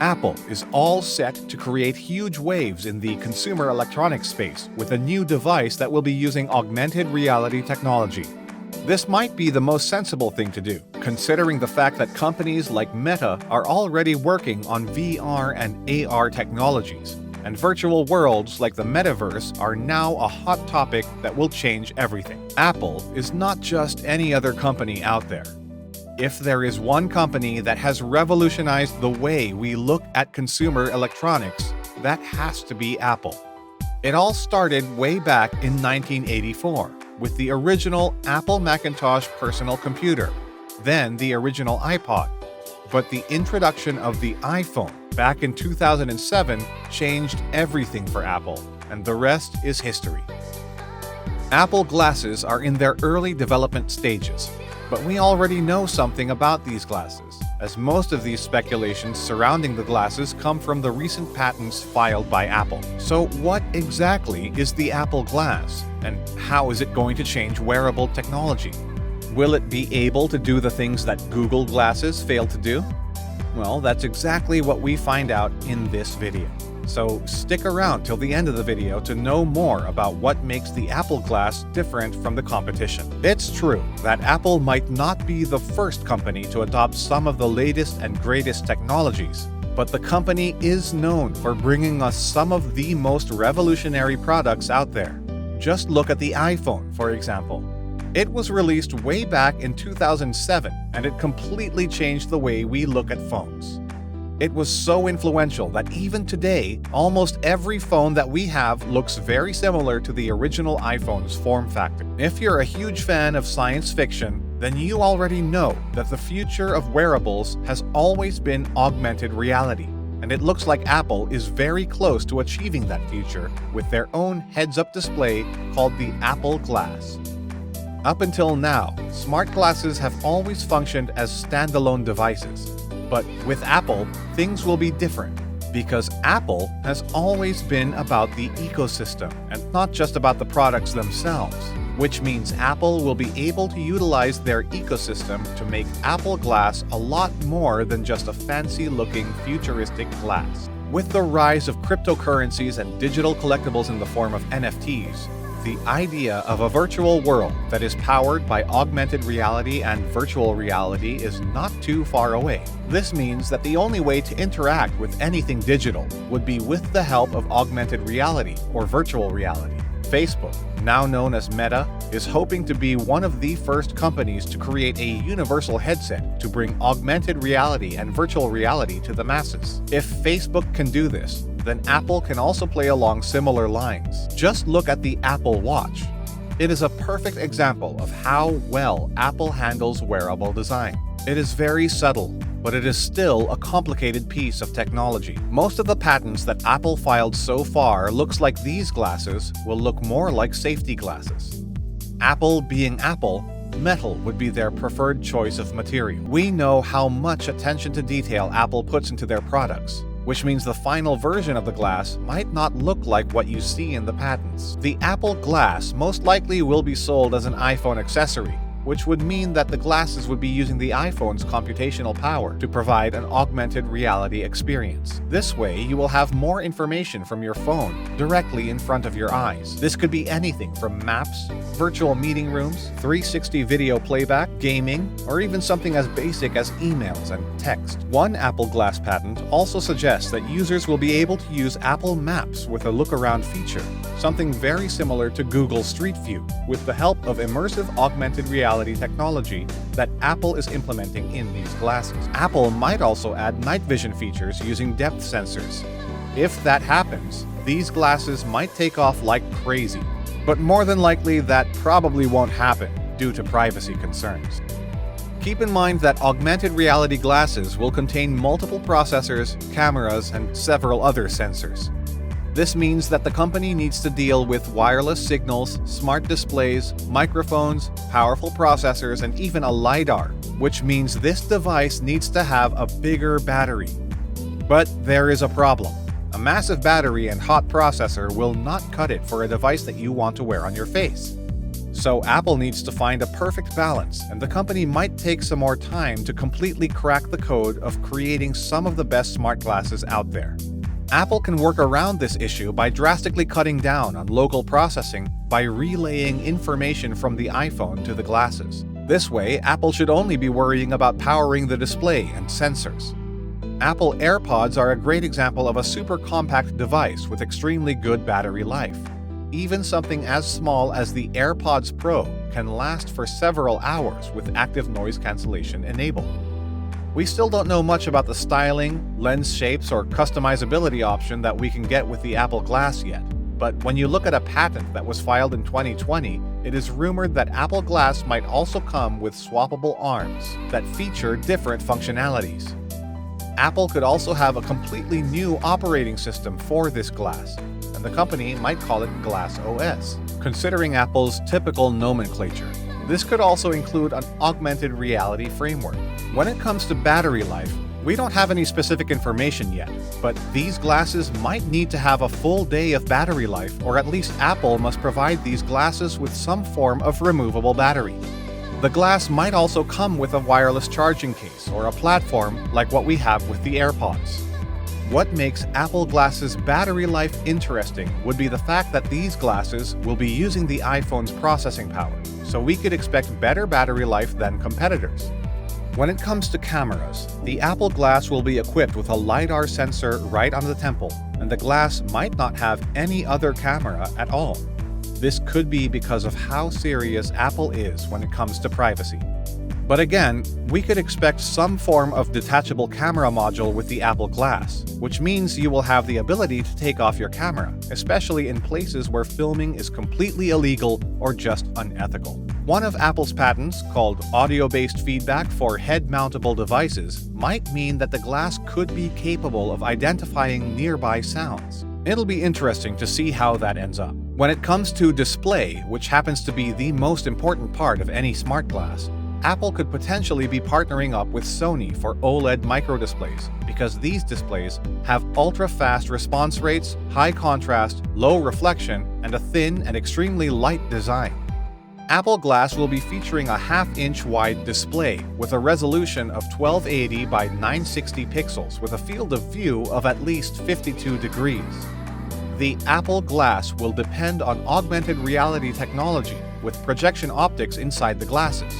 Apple is all set to create huge waves in the consumer electronics space with a new device that will be using augmented reality technology. This might be the most sensible thing to do, considering the fact that companies like Meta are already working on VR and AR technologies, and virtual worlds like the metaverse are now a hot topic that will change everything. Apple is not just any other company out there. If there is one company that has revolutionized the way we look at consumer electronics, that has to be Apple. It all started way back in 1984 with the original Apple Macintosh personal computer, then the original iPod. But the introduction of the iPhone back in 2007 changed everything for Apple, and the rest is history. Apple glasses are in their early development stages, but we already know something about these glasses, as most of these speculations surrounding the glasses come from the recent patents filed by Apple. So what exactly is the Apple Glass, and how is it going to change wearable technology? Will it be able to do the things that Google Glasses failed to do? Well, that's exactly what we find out in this video. So stick around till the end of the video to know more about what makes the Apple Glass different from the competition. It's true that Apple might not be the first company to adopt some of the latest and greatest technologies, but the company is known for bringing us some of the most revolutionary products out there. Just look at the iPhone, for example. It was released way back in 2007, and it completely changed the way we look at phones. It was so influential that even today, almost every phone that we have looks very similar to the original iPhone's form factor. If you're a huge fan of science fiction, then you already know that the future of wearables has always been augmented reality, and it looks like Apple is very close to achieving that future with their own heads-up display called the Apple Glass. Up until now, smart glasses have always functioned as standalone devices. But with Apple, things will be different, because Apple has always been about the ecosystem and not just about the products themselves, which means Apple will be able to utilize their ecosystem to make Apple Glass a lot more than just a fancy-looking futuristic glass. With the rise of cryptocurrencies and digital collectibles in the form of NFTs, the idea of a virtual world that is powered by augmented reality and virtual reality is not too far away. This means that the only way to interact with anything digital would be with the help of augmented reality or virtual reality. Facebook, now known as Meta, is hoping to be one of the first companies to create a universal headset to bring augmented reality and virtual reality to the masses. If Facebook can do this, then Apple can also play along similar lines. Just look at the Apple Watch. It is a perfect example of how well Apple handles wearable design. It is very subtle, but it is still a complicated piece of technology. Most of the patents that Apple filed so far looks like these glasses will look more like safety glasses. Apple being Apple, metal would be their preferred choice of material. We know how much attention to detail Apple puts into their products, which means the final version of the glass might not look like what you see in the patents. The Apple Glass most likely will be sold as an iPhone accessory, which would mean that the glasses would be using the iPhone's computational power to provide an augmented reality experience. This way, you will have more information from your phone directly in front of your eyes. This could be anything from maps, virtual meeting rooms, 360 video playback, gaming, or even something as basic as emails and text. One Apple Glass patent also suggests that users will be able to use Apple Maps with a look-around feature, something very similar to Google Street View, with the help of immersive augmented reality technology that Apple is implementing in these glasses. Apple might also add night vision features using depth sensors. If that happens, these glasses might take off like crazy, but more than likely that probably won't happen due to privacy concerns. Keep in mind that augmented reality glasses will contain multiple processors, cameras, and several other sensors. This means that the company needs to deal with wireless signals, smart displays, microphones, powerful processors, and even a LiDAR, which means this device needs to have a bigger battery. But there is a problem. A massive battery and hot processor will not cut it for a device that you want to wear on your face. So Apple needs to find a perfect balance, and the company might take some more time to completely crack the code of creating some of the best smart glasses out there. Apple can work around this issue by drastically cutting down on local processing by relaying information from the iPhone to the glasses. This way, Apple should only be worrying about powering the display and sensors. Apple AirPods are a great example of a super compact device with extremely good battery life. Even something as small as the AirPods Pro can last for several hours with active noise cancellation enabled. We still don't know much about the styling, lens shapes, or customizability option that we can get with the Apple Glass yet, but when you look at a patent that was filed in 2020, it is rumored that Apple Glass might also come with swappable arms that feature different functionalities. Apple could also have a completely new operating system for this glass, and the company might call it Glass OS, considering Apple's typical nomenclature. This could also include an augmented reality framework. When it comes to battery life, we don't have any specific information yet, but these glasses might need to have a full day of battery life, or at least Apple must provide these glasses with some form of removable battery. The glass might also come with a wireless charging case or a platform like what we have with the AirPods. What makes Apple Glass's battery life interesting would be the fact that these glasses will be using the iPhone's processing power, so we could expect better battery life than competitors. When it comes to cameras, the Apple Glass will be equipped with a LiDAR sensor right on the temple, and the glass might not have any other camera at all. This could be because of how serious Apple is when it comes to privacy. But again, we could expect some form of detachable camera module with the Apple Glass, which means you will have the ability to take off your camera, especially in places where filming is completely illegal or just unethical. One of Apple's patents, called audio-based feedback for head-mountable devices, might mean that the glass could be capable of identifying nearby sounds. It'll be interesting to see how that ends up. When it comes to display, which happens to be the most important part of any smart glass, Apple could potentially be partnering up with Sony for OLED microdisplays, because these displays have ultra-fast response rates, high contrast, low reflection, and a thin and extremely light design. Apple Glass will be featuring a half-inch wide display with a resolution of 1280 by 960 pixels with a field of view of at least 52 degrees. The Apple Glass will depend on augmented reality technology with projection optics inside the glasses.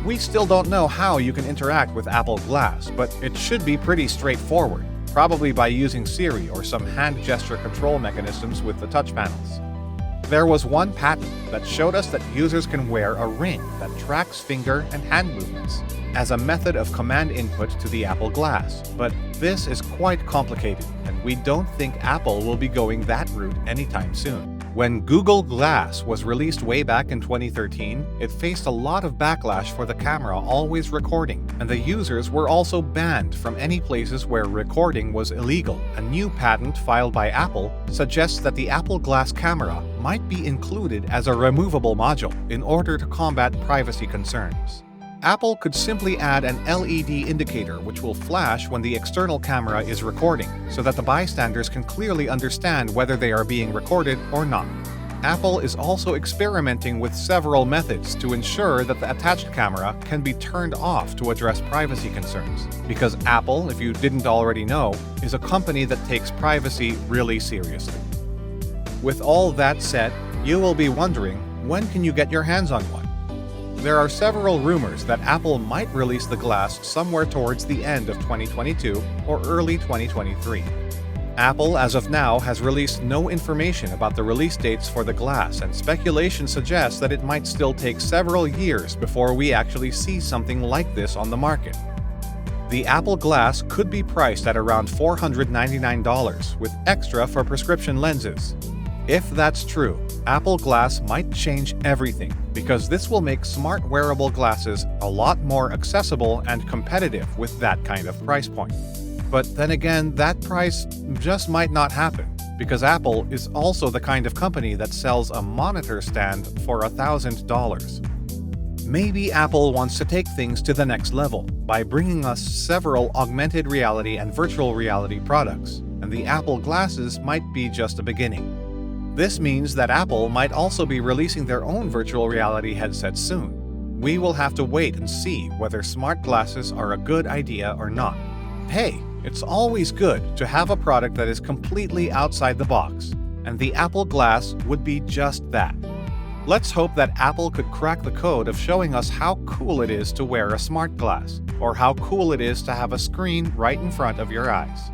We still don't know how you can interact with Apple Glass, but it should be pretty straightforward, probably by using Siri or some hand gesture control mechanisms with the touch panels. There was one patent that showed us that users can wear a ring that tracks finger and hand movements as a method of command input to the Apple Glass, but this is quite complicated, and we don't think Apple will be going that route anytime soon. When Google Glass was released way back in 2013, it faced a lot of backlash for the camera always recording, and the users were also banned from any places where recording was illegal. A new patent filed by Apple suggests that the Apple Glass camera might be included as a removable module in order to combat privacy concerns. Apple could simply add an LED indicator which will flash when the external camera is recording, so that the bystanders can clearly understand whether they are being recorded or not. Apple is also experimenting with several methods to ensure that the attached camera can be turned off to address privacy concerns, because Apple, if you didn't already know, is a company that takes privacy really seriously. With all that said, you will be wondering, when can you get your hands on one? There are several rumors that Apple might release the glass somewhere towards the end of 2022 or early 2023. Apple, as of now, has released no information about the release dates for the glass, and speculation suggests that it might still take several years before we actually see something like this on the market. The Apple Glass could be priced at around $499, with extra for prescription lenses. If that's true, Apple Glass might change everything, because this will make smart wearable glasses a lot more accessible and competitive with that kind of price point. But then again, that price just might not happen, because Apple is also the kind of company that sells a monitor stand for $1,000. Maybe Apple wants to take things to the next level by bringing us several augmented reality and virtual reality products, and the Apple Glasses might be just a beginning. This means that Apple might also be releasing their own virtual reality headsets soon. We will have to wait and see whether smart glasses are a good idea or not. Hey, it's always good to have a product that is completely outside the box, and the Apple Glass would be just that. Let's hope that Apple could crack the code of showing us how cool it is to wear a smart glass, or how cool it is to have a screen right in front of your eyes.